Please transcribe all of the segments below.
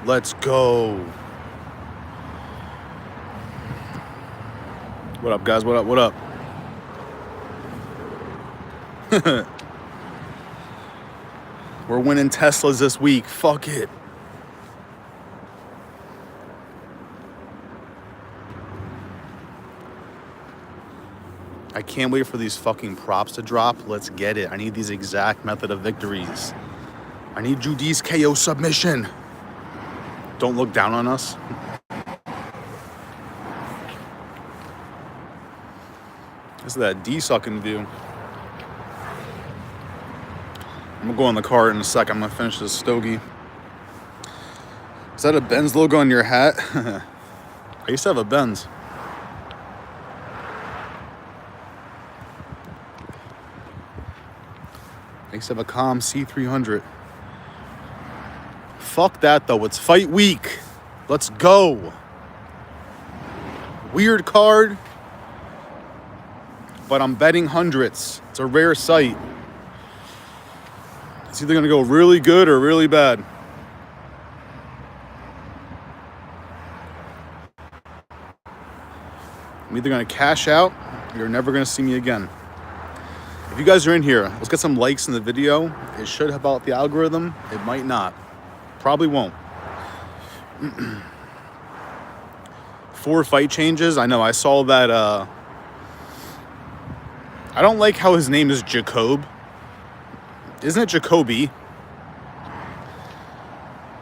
Let's go. What up, guys? What up? What up? We're winning Teslas this week. Fuck it. I can't wait for these fucking props to drop. Let's get it. I need these exact method of victories. I need Judy's KO submission. Don't look down on us. This is that D-sucking view. I'm gonna go in the car in a sec. I'm gonna finish this stogie. Is that a Benz logo on your hat? I used to have a Benz. I used to have a Com C300. Fuck that though, it's fight week. Let's go. Weird card, but I'm betting hundreds. It's a rare sight. It's either gonna go really good or really bad. I'm either gonna cash out or you're never gonna see me again. If you guys are in here, let's get some likes in the video. It should help out the algorithm. It might not. Probably won't. 4 fight changes. I know, I saw that. I don't like how his name is Jacob. Isn't it Jacoby?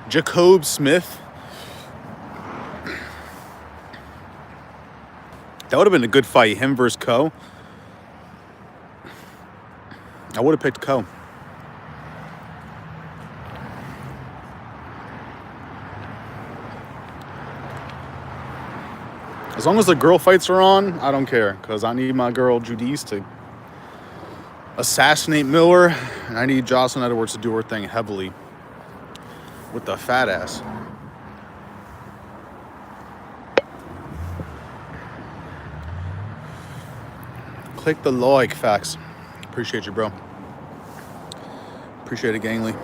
Jacob Smith. That would have been a good fight, him versus Co. I would have picked Co. As long as the girl fights are on, I don't care. Because I need my girl Judice to assassinate Miller. And I need Jocelyn Edwards to do her thing heavily. With the fat ass. Click the like, facts. Appreciate you, bro. Appreciate it, gangly.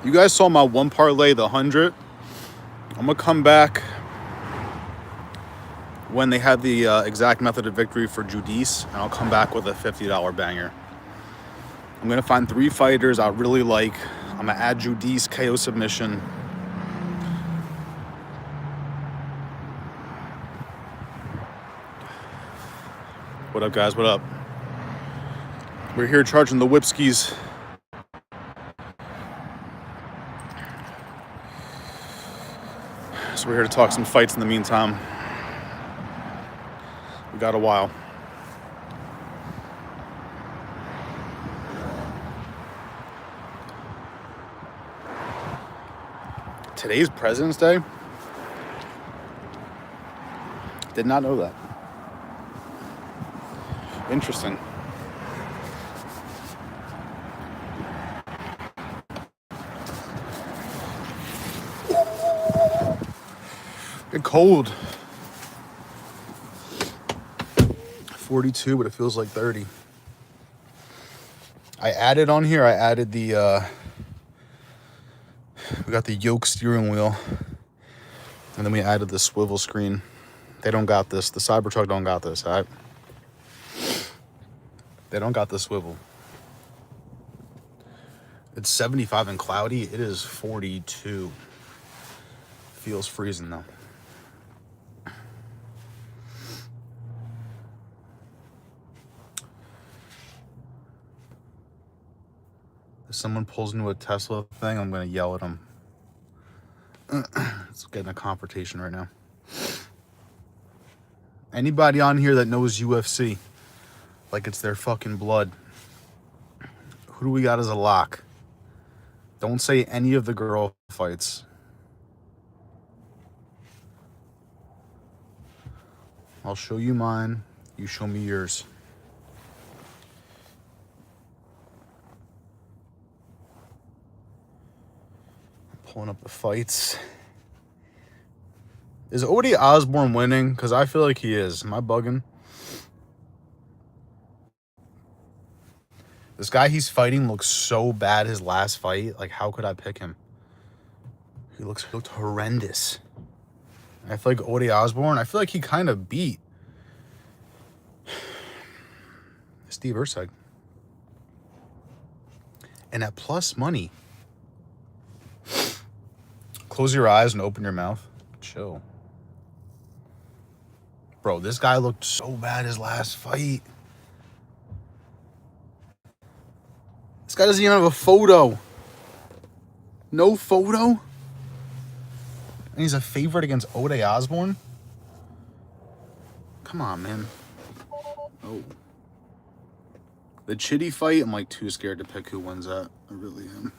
You guys saw my one parlay, the 100. I'm gonna come back when they have the exact method of victory for Judice, and I'll come back with a $50 banger. I'm gonna find 3 fighters I really like. I'm gonna add Judice KO submission. What up, guys? What up? We're here charging the whipskis. So we're here to talk some fights in the meantime. We got a while. Today's President's Day? Did not know that. Interesting. It's cold. 42, but it feels like 30. I added on here, the, we got the yoke steering wheel. And then we added the swivel screen. They don't got this. The Cybertruck don't got this, all right? They don't got the swivel. It's 75 and cloudy. It is 42. Feels freezing though. If someone pulls into a Tesla thing, I'm gonna yell at them. It's getting a confrontation right now. Anybody on here that knows UFC, like it's their fucking blood, who do we got as a lock? Don't say any of the girl fights. I'll show you mine, you show me yours. Pulling up the fights. Is Odie Osborne winning? Because I feel like he is. Am I bugging? This guy he's fighting looks so bad his last fight. Like, how could I pick him? He looked horrendous. I feel like Ode Osborne, I feel like he kind of beat Steve Erceg. And at plus money. Close your eyes and open your mouth. Chill. Bro, this guy looked so bad his last fight. This guy doesn't even have a photo. No photo? And he's a favorite against Ode Osborne? Come on, man. Oh. The Chitty fight, I'm like too scared to pick who wins that. I really am.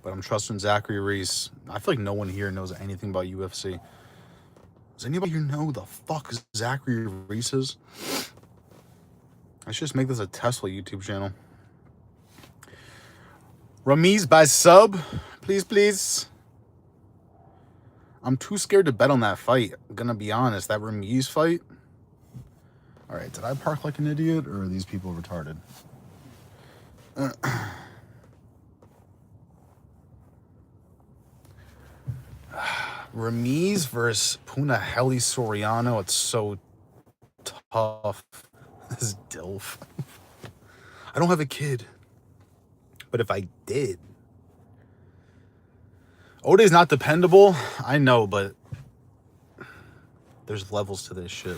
But I'm trusting Zachary Reese. I feel like no one here knows anything about UFC. Does anybody here know who the fuck Zachary Reese is? I should just make this a Tesla YouTube channel. Ramiz by sub. Please, please. I'm too scared to bet on that fight. I'm gonna be honest. That Ramiz fight. Alright, did I park like an idiot or are these people retarded? Ramiz versus Punahele Soriano. It's so tough. This DILF. I don't have a kid. But if I did. Ode's not dependable. I know, but there's levels to this shit.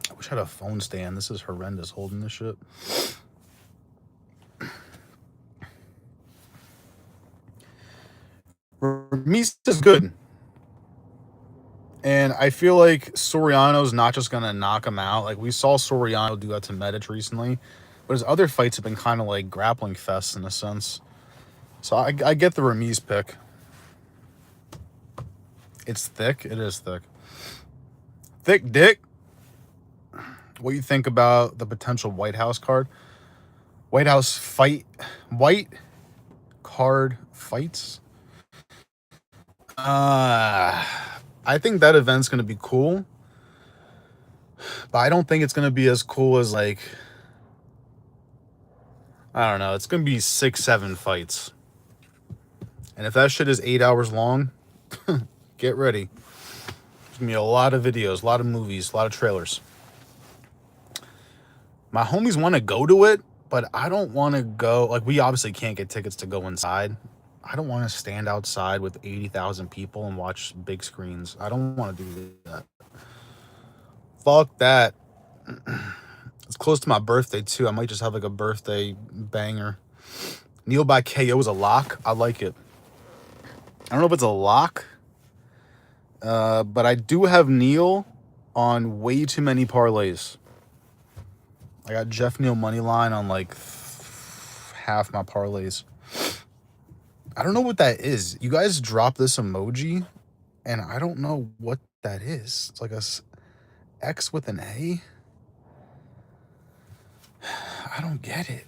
I wish I had a phone stand. This is horrendous holding this shit. Ramiz is good. And I feel like Soriano's not just going to knock him out. Like, we saw Soriano do that to Medic recently. But his other fights have been kind of like grappling fests in a sense. So I get the Ramiz pick. It's thick. It is thick. Thick dick. What do you think about the potential White House card? White House fight. White card fights. I think that event's going to be cool. But I don't think it's going to be as cool as, like, I don't know. It's going to be 6-7 fights. And if that shit is 8 hours long, get ready. There's going to be a lot of videos, a lot of movies, a lot of trailers. My homies want to go to it, but I don't want to go. Like, we obviously can't get tickets to go inside. I don't want to stand outside with 80,000 people and watch big screens. I don't want to do that. Fuck that. It's close to my birthday, too. I might just have, like, a birthday banger. Neil by KO is a lock. I like it. I don't know if it's a lock, but I do have Neil on way too many parlays. I got Jeff Neal money line on, like, half my parlays. I don't know what that is. You guys drop this emoji, and I don't know what that is. It's like a X with an A. I don't get it.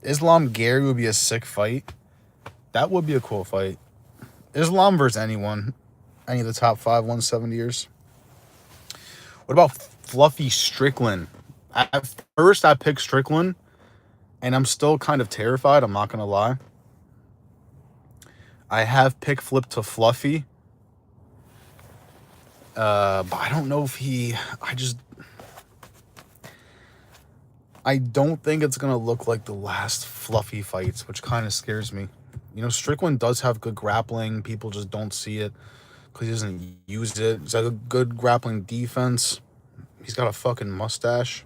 Islam Gary would be a sick fight. That would be a cool fight. Islam versus anyone. Any of the top 5 170ers. What about Fluffy Strickland? At first, I picked Strickland, and I'm still kind of terrified. I'm not going to lie. I have pick flipped to Fluffy. But I don't know if I don't think it's going to look like the last Fluffy fights, which kind of scares me. You know, Strickland does have good grappling. People just don't see it because he doesn't use it. He's got a good grappling defense. He's got a fucking mustache.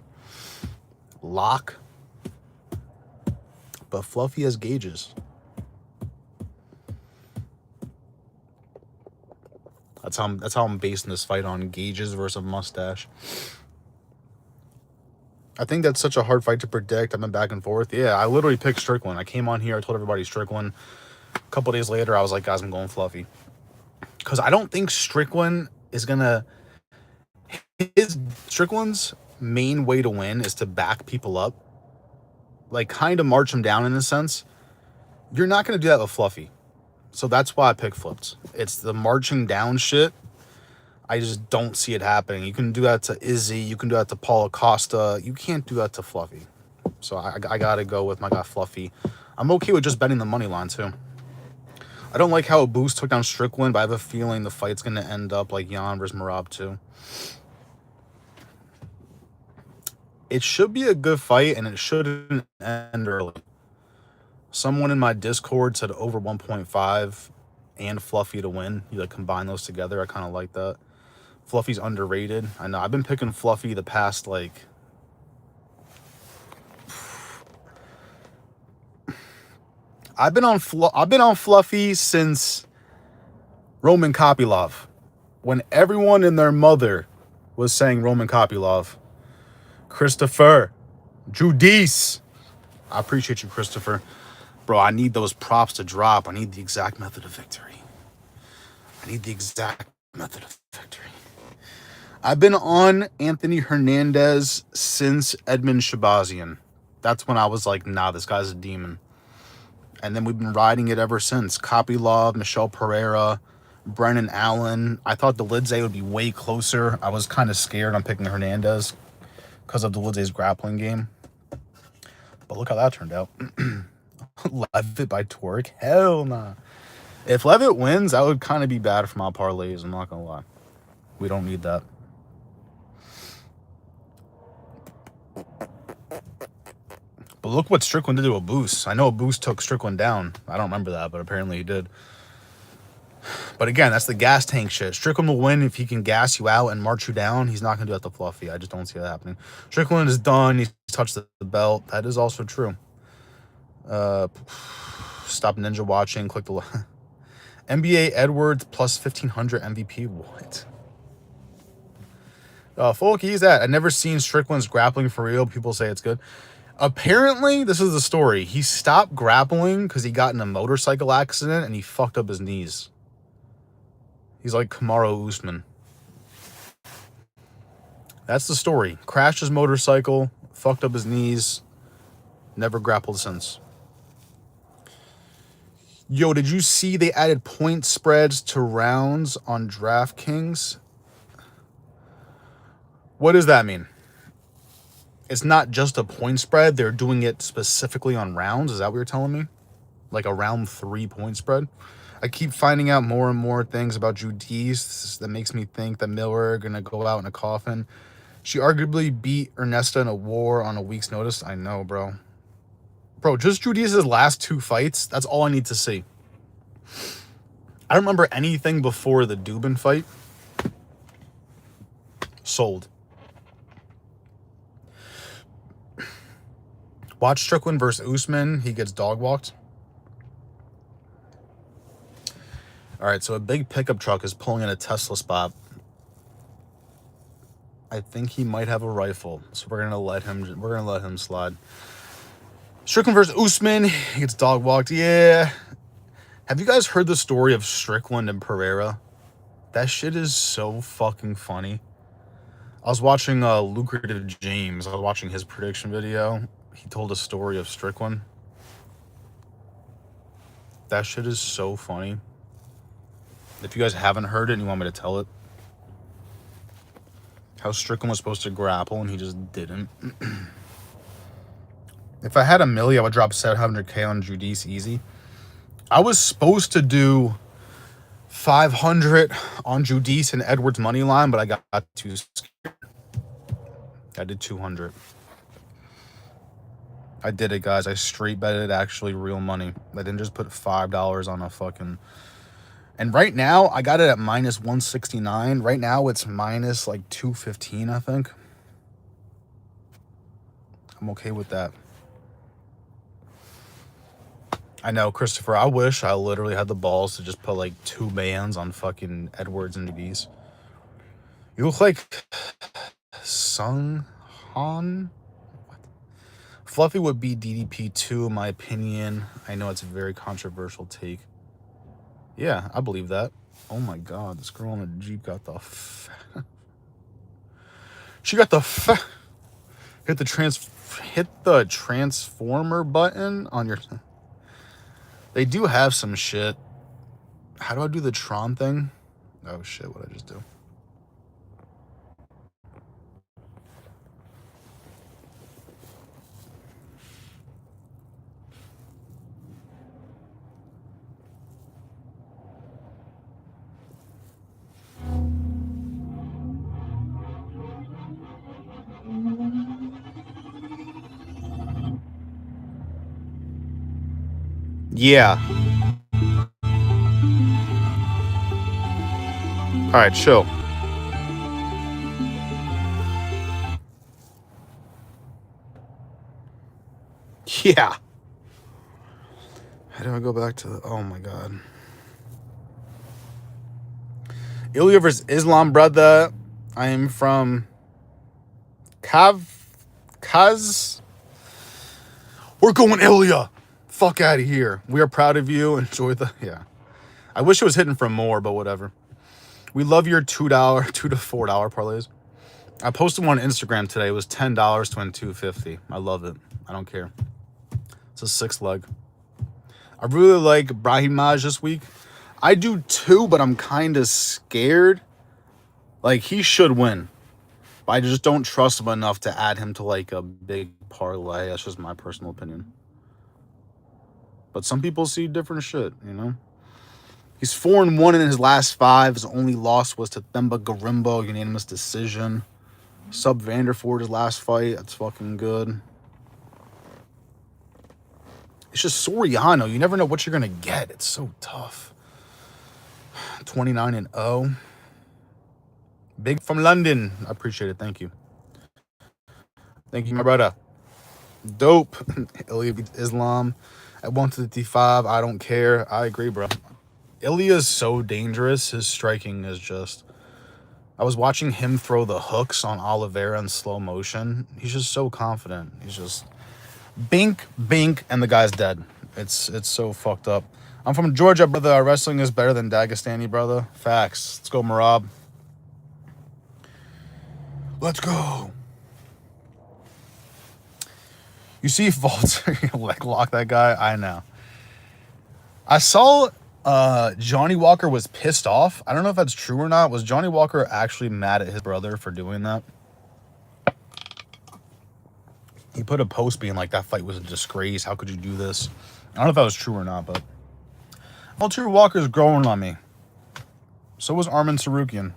Lock. But Fluffy has gauges. That's how I'm basing this fight on, gauges versus a mustache. I think that's such a hard fight to predict. I've been back and forth. Yeah, I literally picked Strickland. I came on here. I told everybody Strickland. A couple days later, I was like, guys, I'm going Fluffy. Because I don't think Strickland is going to... Strickland's main way to win is to back people up. Like, kind of march them down in a sense. You're not going to do that with Fluffy. So that's why I pick flipped. It's the marching down shit. I just don't see it happening. You can do that to Izzy. You can do that to Paula Costa. You can't do that to Fluffy. So I got to go with my guy Fluffy. I'm okay with just betting the money line, too. I don't like how a boost took down Strickland, but I have a feeling the fight's going to end up like Jan versus Merab, too. It should be a good fight, and it shouldn't end early. Someone in my Discord said over 1.5 and Fluffy to win. You like combine those together. I kind of like that. Fluffy's underrated. I know. I've been picking Fluffy the past, like... I've been on Fluffy since Roman Kopylov. When everyone and their mother was saying Roman Kopylov. Christopher. Judice. I appreciate you, Christopher. Bro, I need those props to drop. I need the exact method of victory. I've been on Anthony Hernandez since Edmund Shabazian. That's when I was like, nah, this guy's a demon. And then we've been riding it ever since. Kopylov, Michelle Pereira, Brennan Allen. I thought Dolidze would be way closer. I was kind of scared on picking Hernandez because of Dolidze's grappling game. But look how that turned out. Levitt by Twerk? Hell nah. If Levitt wins, that would kind of be bad for my parlays. I'm not going to lie. We don't need that. But look what Strickland did to a boost. I know a boost took Strickland down. I don't remember that, but apparently he did. But again, that's the gas tank shit. Strickland will win if he can gas you out and march you down. He's not going to do that to Fluffy. I just don't see that happening. Strickland is done. He's touched the belt. That is also true. Stop ninja watching. Click the... NBA Edwards plus 1,500 MVP. What? Full key's that. I've never seen Strickland's grappling for real. People say it's good. Apparently, this is the story. He stopped grappling because he got in a motorcycle accident and he fucked up his knees. He's like Kamaru Usman. That's the story. Crashed his motorcycle, fucked up his knees, never grappled since. Yo, did you see they added point spreads to rounds on DraftKings? What does that mean? It's not just a point spread. They're doing it specifically on rounds. Is that what you're telling me? Like a round 3 point spread? I keep finding out more and more things about Judice that makes me think that Miller going to go out in a coffin. She arguably beat Ernesta in a war on a week's notice. I know, bro. Bro, just Judice's last 2 fights. That's all I need to see. I don't remember anything before the Dubin fight. Sold. Watch Strickland versus Usman. He gets dog walked. All right, so a big pickup truck is pulling in a Tesla spot. I think he might have a rifle, so we're gonna let him slide. Strickland versus Usman. He gets dog walked. Yeah. Have you guys heard the story of Strickland and Pereira? That shit is so fucking funny. I was watching Lucrative James. I was watching his prediction video. He told a story of Strickland. That shit is so funny. If you guys haven't heard it and you want me to tell it. How Strickland was supposed to grapple and he just didn't. If I had $1 million, I would drop 700K on Judice easy. I was supposed to do 500 on Judice and Edwards money line, but I got too scared. I did 200. I did it, guys. I straight betted actually real money. I didn't just put $5 on a fucking... And right now, I got it at minus 169. Right now, it's minus like 215, I think. I'm okay with that. I know, Christopher, I wish I literally had the balls to just put like 2 bands on fucking Edwards and Judice. You look like Sung Han. What? Fluffy would be DDP 2, in my opinion. I know it's a very controversial take. Yeah, I believe that. Oh my god, this girl in the Jeep got the she got the hit the transformer button on your... They do have some shit. How do I do the Tron thing? Oh shit, what did I just do? Yeah. All right, chill. Yeah. How do I go back to the... Oh, my God. Ilya versus Islam, brother. I am from Kaz. We're going Ilya. Fuck out of here. We are proud of you. Enjoy the... Yeah. I wish it was hitting for more, but whatever. We love your $2, $2 to $4 parlays. I posted one on Instagram today. It was $10 to win $250. I love it. I don't care. It's a 6 leg. I really like Brahim Maj this week. I do too, but I'm kind of scared. Like, he should win. But I just don't trust him enough to add him to, like, a big parlay. That's just my personal opinion. But some people see different shit, you know? He's 4-1 in his last 5. His only loss was to Themba Garimbo, unanimous decision. Sub Vanderford his last fight. That's fucking good. It's just Soriano. You never know what you're going to get. It's so tough. 29-0. Big from London. I appreciate it. Thank you. Thank you, my brother. Dope. Ilya beats Islam at 155. I don't care. I agree, bro. Ilya is so dangerous. His striking is just... I was watching him throw the hooks on Oliveira in slow motion. He's just so confident. He's just... Bink, bink, and the guy's dead. It's so fucked up. I'm from Georgia, brother. Our wrestling is better than Dagestani, brother. Facts. Let's go, Marab. Let's go. You see Walter leg lock that guy? I know. I saw Johnny Walker was pissed off. I don't know if that's true or not. Was Johnny Walker actually mad at his brother for doing that? He put a post being like, that fight was a disgrace. How could you do this? I don't know if that was true or not, but Walter Walker's growing on me. So was Arman Sarukian.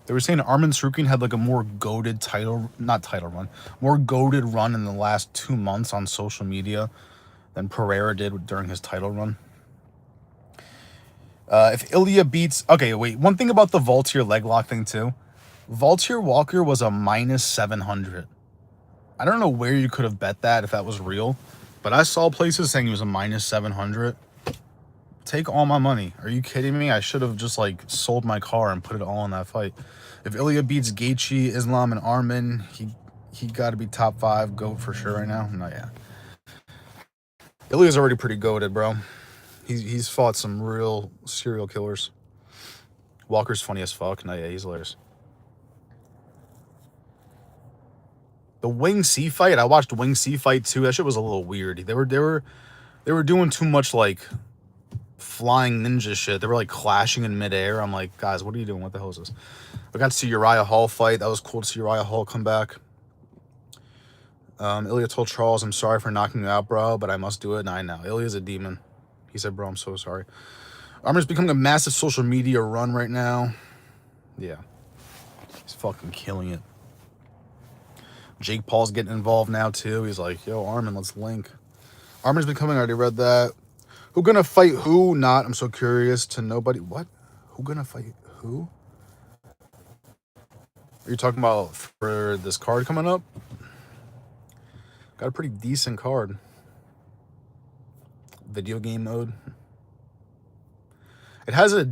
They were saying Arman Sarukian had like a more goated more goated run in the last 2 months on social media than Pereira did during his title run. If Ilya beats... Okay, wait. One thing about the Vaultier leg lock thing, too. Vaultier Walker was a -700. I don't know where you could have bet that if that was real, but I saw places saying he was a -700. Take all my money. Are you kidding me? I should have just, like, sold my car and put it all in that fight. If Ilya beats Gaethje, Islam, and Arman, he got to be top 5 GOAT for sure right now. No, yeah. Ilya's already pretty goated, bro. He's fought some real serial killers. Walker's funny as fuck. No, yeah, he's hilarious. The Wing C fight, I watched Wing C fight too. That shit was a little weird. They were doing too much like flying ninja shit. They were like clashing in midair. I'm like, guys, what are you doing? What the hell is this? I got to see Uriah Hall fight. That was cool to see Uriah Hall come back. Ilya told Charles, I'm sorry for knocking you out, bro, but I must do it. And I know. Ilya's a demon. He said, bro, I'm so sorry. Arman's becoming a massive social media run right now. Yeah. He's fucking killing it. Jake Paul's getting involved now, too. He's like, yo, Arman, let's link. Arman's been coming. I already read that. Who gonna fight who? Not. I'm so curious to nobody. What? Who gonna fight who? Are you talking about for this card coming up? Got a pretty decent card. Video game mode. It has a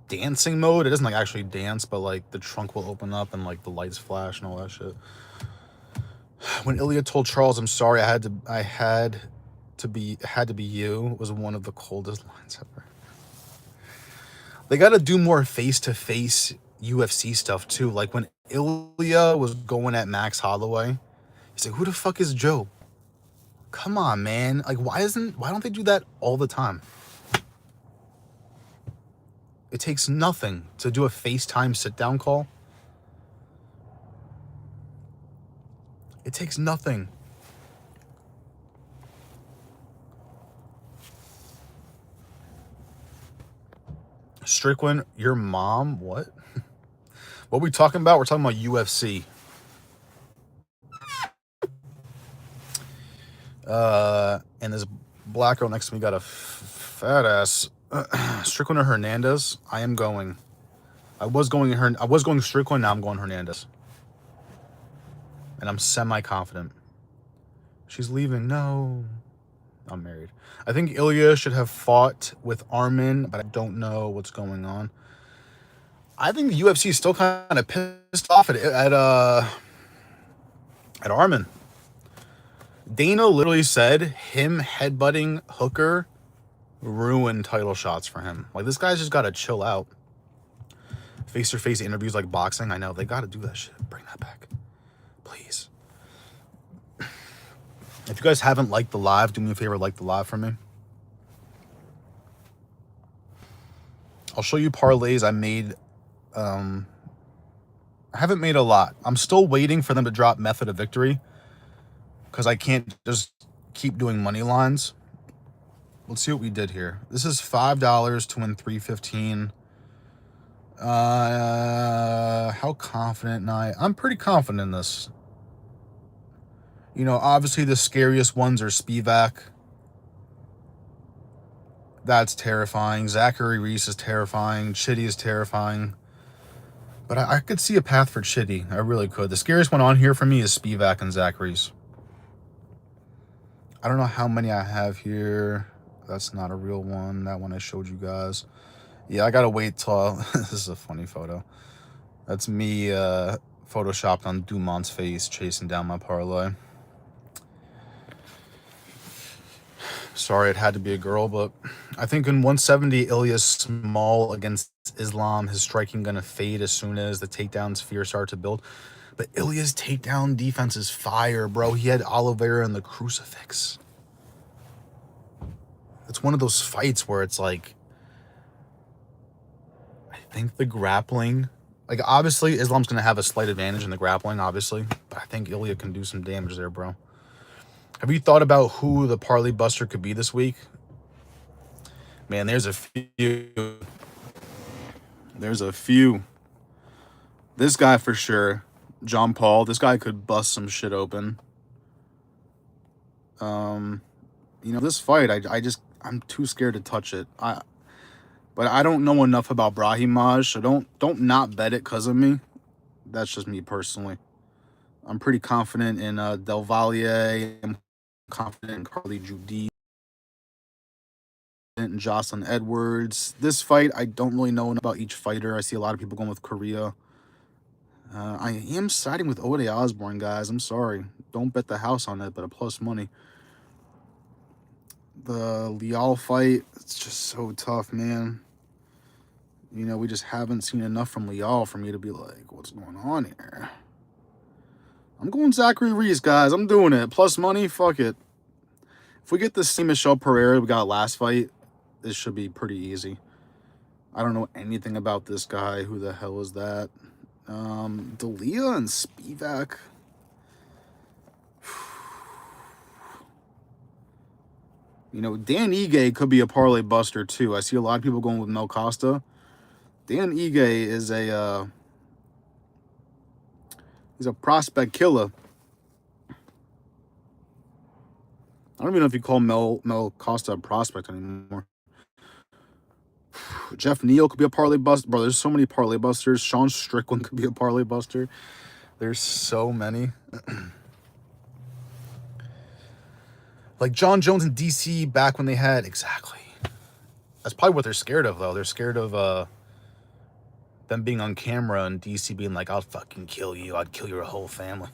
dancing mode. It doesn't like actually dance, but like the trunk will open up and like the lights flash and all that shit. When Ilya told Charles, I'm sorry, I had to be you, was one of the coldest lines ever. They got to do more face-to-face UFC stuff too. Like when Ilya was going at Max Holloway, he's like, who the fuck is Joe? Come on, man. Like, why don't they do that all the time? It takes nothing to do a FaceTime sit-down call. It takes nothing. Strickland, your mom? What? What are we talking about? We're talking about UFC. And this black girl next to me got a fat ass. Strickland or Hernandez? I am going. I was going Strickland. Now I'm going Hernandez. And I'm semi-confident. She's leaving. No. I'm married. I think Ilya should have fought with Armin, but I don't know what's going on. I think the UFC is still kind of pissed off at Armin. Dana literally said him headbutting Hooker ruined title shots for him. Like, this guy's just got to chill out. Face-to-face interviews like boxing. I know, they got to do that shit. Bring that back. Please. If you guys haven't liked the live, do me a favor, like the live for me. I'll show you parlays I made. I haven't made a lot. I'm still waiting for them to drop Method of Victory because I can't just keep doing money lines. Let's see what we did here. This is $5 to win $3.15. How confident am I? I'm pretty confident in this. You know, obviously the scariest ones are Spivak. That's terrifying. Zachary Reese is terrifying. Chitty is terrifying. But I could see a path for Chitty. I really could. The scariest one on here for me is Spivak and Zach Reese. I don't know how many I have here. That's not a real one. That one I showed you guys. Yeah, I gotta wait till... This is a funny photo. That's me photoshopped on Dumont's face chasing down my parlay. Sorry, it had to be a girl, but I think in 170, Ilya's small against Islam. His striking gonna fade as soon as the takedowns fear start to build. But Ilya's takedown defense is fire, bro. He had Oliveira in the crucifix. It's one of those fights where it's like, I think the grappling, like, obviously Islam's gonna have a slight advantage in the grappling, obviously, but I think Ilya can do some damage there, bro. Have you thought about who the parlay buster could be this week? Man, there's a few. There's a few. This guy for sure. John Paul. This guy could bust some shit open. You know, this fight, I'm too scared to touch it. But I don't know enough about Brahimaj, so don't not bet it because of me. That's just me personally. I'm pretty confident in Del Valle. I'm confident in Carly Judy and Jocelyn Edwards. This fight, I don't really know about each fighter. I see a lot of people going with Korea. I am siding with Ode Osborne, guys. I'm sorry. Don't bet the house on it, but a plus money. The Leal fight, it's just so tough, man. You know, we just haven't seen enough from Leal for me to be like, what's going on here? I'm going Zachary Reese, guys. I'm doing it. Plus money, fuck it. If we get the same Michelle Pereira we got last fight, this should be pretty easy. I don't know anything about this guy. Who the hell is that? D'Elia and Spivak. You know, Dan Ige could be a parlay buster too. I see a lot of people going with Mel Costa. Dan Ige is he's a prospect killer. I don't even know if you call Mel Costa a prospect anymore. Jeff Neal could be a parlay buster. Bro, there's so many parlay busters. Sean Strickland could be a parlay buster. There's so many. Like John Jones and DC back when they had... Exactly. That's probably what they're scared of, though. They're scared of them being on camera and DC being like, I'll fucking kill you. I'd kill your whole family.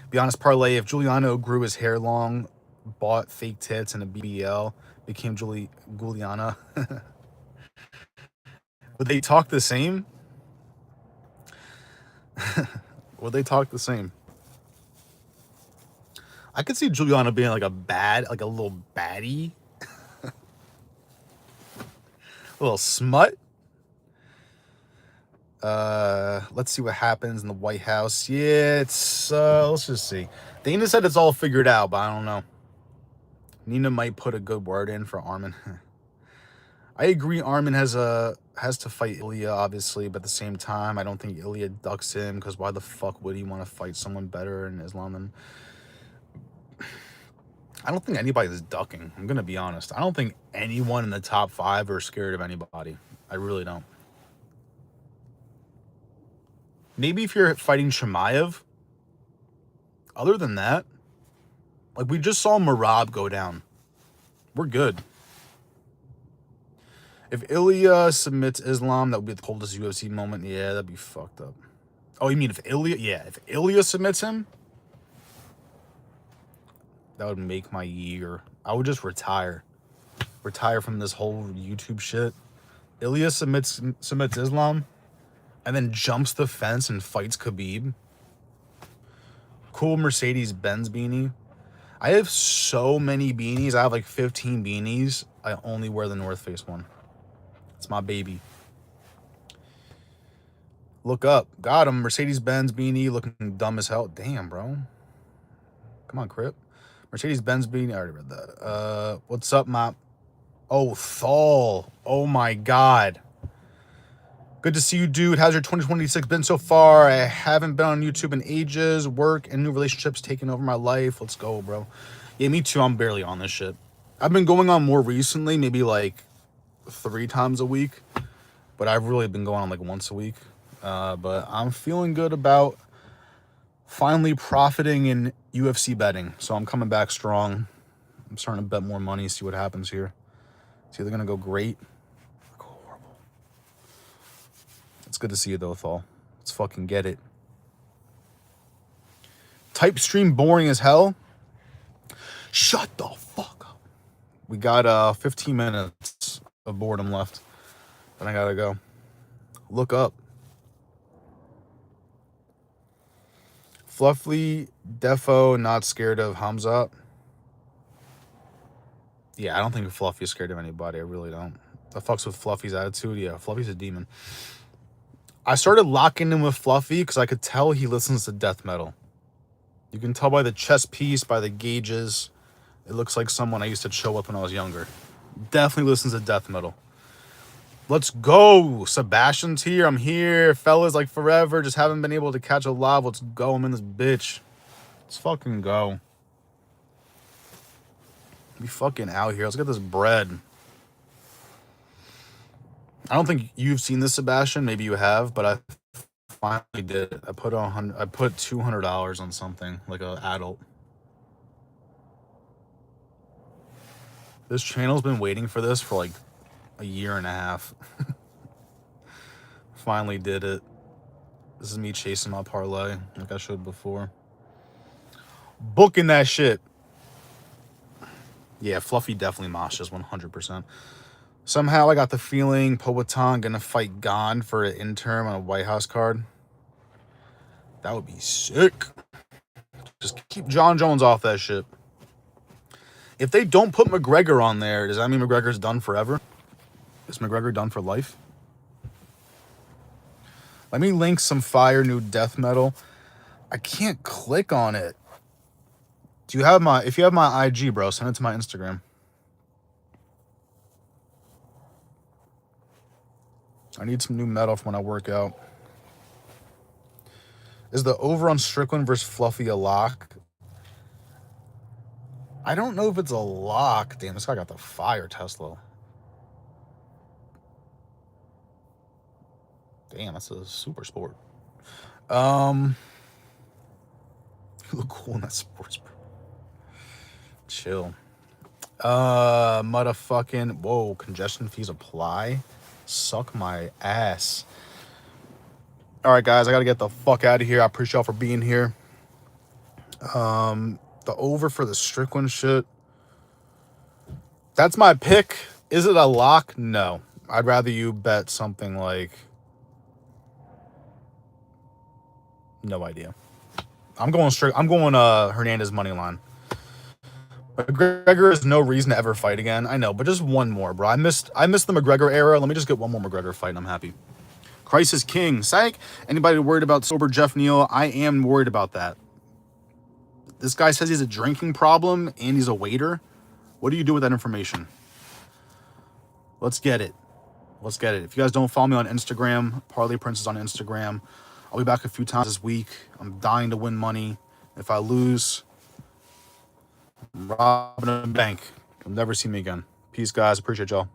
Be honest, parlay, if Giuliano grew his hair long, bought fake tits and a BBL, became Giuliana, would they talk the same? Would they talk the same? I could see Giuliano being like a little baddie. A little smut. Let's see what happens in the White House. Yeah, it's let's just see. Dana said it's all figured out, but I don't know. Nina might put a good word in for Armin. I agree Armin has to fight Ilya, obviously, but at the same time, I don't think Ilya ducks him, because why the fuck would he want to fight someone better in Islam than... I don't think anybody's ducking. I'm going to be honest. I don't think anyone in the top 5 are scared of anybody. I really don't. Maybe if you're fighting Chimaev. Other than that, like we just saw Marab go down. We're good. If Ilya submits Islam, that would be the coldest UFC moment. Yeah, that'd be fucked up. Oh, you mean if Ilya? Yeah, if Ilya submits him, that would make my year. I would just retire. Retire from this whole YouTube shit. Ilya submits Islam and then jumps the fence and fights Khabib. Cool Mercedes-Benz beanie. I have so many beanies. I have like 15 beanies. I only wear the North Face one. It's my baby. Look up. Got him. Mercedes-Benz beanie looking dumb as hell. Damn, bro. Come on, Crip. Mercedes-Benz beanie. I already read that. What's up, Mop? Oh, Thal. Oh, my God. Good to see you, dude. How's your 2026 been so far? I haven't been on YouTube in ages. Work and new relationships taking over my life. Let's go, bro. Yeah, me too. I'm barely on this shit. I've been going on more recently, maybe like 3 times a week. But I've really been going on like once a week. But I'm feeling good about finally profiting in UFC betting. So I'm coming back strong. I'm starting to bet more money, see what happens here. It's either going to go great or go horrible. It's good to see you, though, Thal. Let's fucking get it. Type stream boring as hell. Shut the fuck up. We got 15 minutes of boredom left. Then I gotta go. Look up. Fluffy Defo not scared of Hamzat. Yeah, I don't think Fluffy is scared of anybody. I really don't. That fucks with Fluffy's attitude. Yeah, Fluffy's a demon. I started locking in with Fluffy because I could tell he listens to death metal. You can tell by the chest piece, by the gauges. It looks like someone I used to chill with when I was younger. Definitely listens to death metal. Let's go. Sebastian's here. I'm here. Fellas, like forever. Just haven't been able to catch a live. Let's go. I'm in this bitch. Let's fucking go. Be fucking out here. Let's get this bread. I don't think you've seen this, Sebastian. Maybe you have, but I finally did it. I put $200 on something like an adult. This channel's been waiting for this for like a year and a half. Finally did it. This is me chasing my parlay like I showed before. Booking that shit. Yeah, Fluffy definitely moshes 100%. Somehow I got the feeling Powhatan gonna fight Gon for an interim on a White House card. That would be sick. Just keep John Jones off that shit. If they don't put McGregor on there, does that mean McGregor's done forever? Is McGregor done for life? Let me link some fire new death metal. I can't click on it. If you have my IG, bro, send it to my Instagram. I need some new metal for when I work out. Is the over on Strickland versus Fluffy a lock? I don't know if it's a lock. Damn, this guy got the fire Tesla. Damn, that's a super sport. You look cool in that sports, bro. Chill. Motherfucking, whoa, congestion fees apply. Suck my ass. All right, guys, I gotta get the fuck out of here. I appreciate y'all for being here. The over for the Strickland shit. That's my pick. Is it a lock? No. I'd rather you bet something like, no idea. I'm going Hernandez money line. McGregor has no reason to ever fight again. I know, but just one more, bro. I missed the McGregor era. Let me just get one more McGregor fight and I'm happy. Crisis King. Psych. Anybody worried about sober Jeff Neal? I am worried about that. This guy says he's a drinking problem and he's a waiter. What do you do with that information? Let's get it. Let's get it. If you guys don't follow me on Instagram, Parlay Prince is on Instagram. I'll be back a few times this week. I'm dying to win money. If I lose, I'm robbing a bank. You'll never see me again. Peace, guys. Appreciate y'all.